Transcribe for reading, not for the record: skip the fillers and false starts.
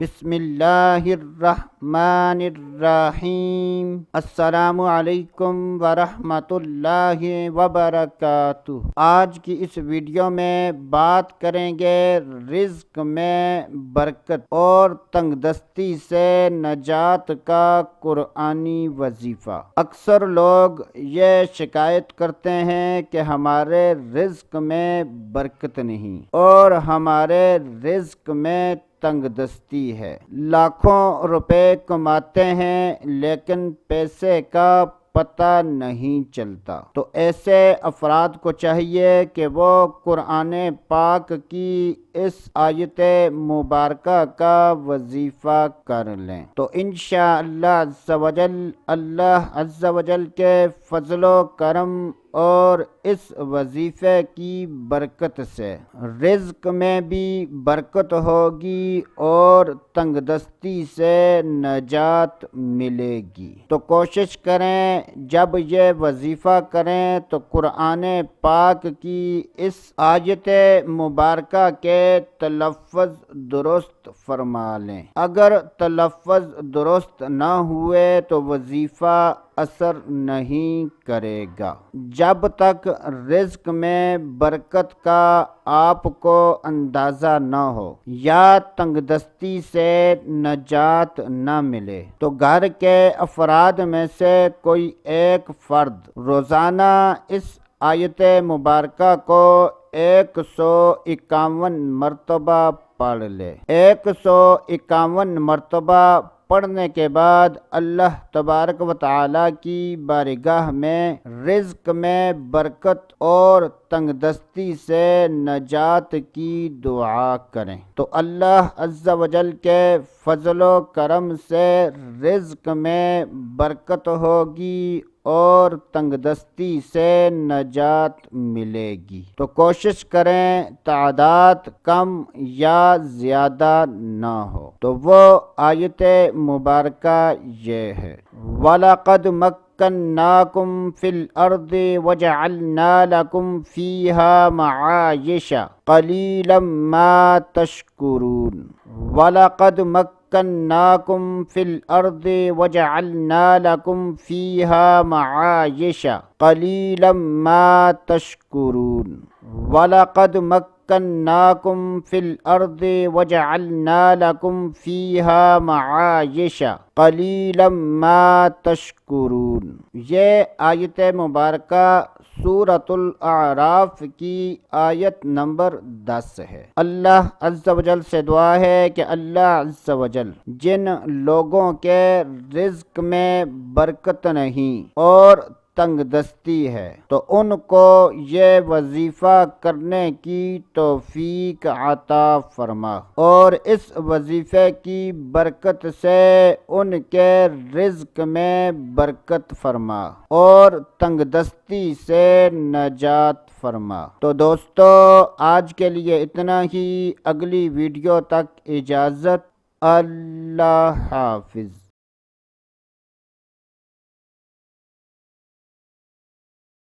بسم اللہ الرحمن الرحیم۔ السلام علیکم ورحمۃ اللہ وبرکاتہ۔ آج کی اس ویڈیو میں بات کریں گے رزق میں برکت اور تنگ دستی سے نجات کا قرآنی وظیفہ۔ اکثر لوگ یہ شکایت کرتے ہیں کہ ہمارے رزق میں برکت نہیں اور ہمارے رزق میں تنگ دستی ہے۔ لاکھوں روپے کماتے ہیں لیکن پیسے کا پتہ نہیں چلتا۔ تو ایسے افراد کو چاہیے کہ وہ قرآن پاک کی اس آیت مبارکہ کا وظیفہ کر لیں تو انشاءاللہ اللہ عز و جل کے فضل و کرم اور اس وظیفے کی برکت سے رزق میں بھی برکت ہوگی اور تنگ دستی سے نجات ملے گی۔ تو کوشش کریں جب یہ وظیفہ کریں تو قرآن پاک کی اس آیت مبارکہ کے تلفظ درست فرما لیں۔ اگر تلفظ درست نہ ہوئے تو وظیفہ اثر نہیں کرے گا۔ جب تک رزق میں برکت کا آپ کو اندازہ نہ ہو یا تنگ دستی سے نجات نہ ملے تو گھر کے افراد میں سے کوئی ایک فرد روزانہ اس آیت مبارکہ کو 151 مرتبہ پڑھ لے۔ 151 مرتبہ پڑھنے کے بعد اللہ تبارک و تعالی کی بارگاہ میں رزق میں برکت اور تنگ دستی سے نجات کی دعا کریں تو اللہ عز و جل کے فضل و کرم سے رزق میں برکت ہوگی اور تنگ دستی سے نجات ملے گی۔ تو کوشش کریں تعداد کم یا زیادہ نہ ہو۔ تو وہ آیت مبارکہ یہ ہے: وَلَقَدْ مَكَّنَّاكُمْ فِي الْأَرْضِ وَجَعَلْنَا لَكُمْ فِيهَا مَعَايِشَ قَلِيلًا مَا تَشْكُرُونَ وَلَقَدْ مَكَّنَّاكُمْ فِي الْأَرْضِ وَجَعَلْنَا لَكُمْ فِيهَا مَعَايِشَ قَلِيلًا مَا تَشْكُرُونَ وَلَقَدْ مَكَّنَّاكُمْ فِي الْأَرْضِ وَجَعَلْنَا لَكُمْ فِيهَا مَعَايِشَ قَلِيلًا مَا تَشْكُرُونَ۔ یہ آیت مبارکہ سورۃ الاعراف کی آیت نمبر 10 ہے۔ اللہ عز و جل سے دعا ہے کہ اللہ عز و جل جن لوگوں کے رزق میں برکت نہیں اور تنگ دستی ہے تو ان کو یہ وظیفہ کرنے کی توفیق عطا فرما اور اس وظیفے کی برکت سے ان کے رزق میں برکت فرما اور تنگ دستی سے نجات فرما۔ تو دوستو آج کے لیے اتنا ہی، اگلی ویڈیو تک اجازت، اللہ حافظ۔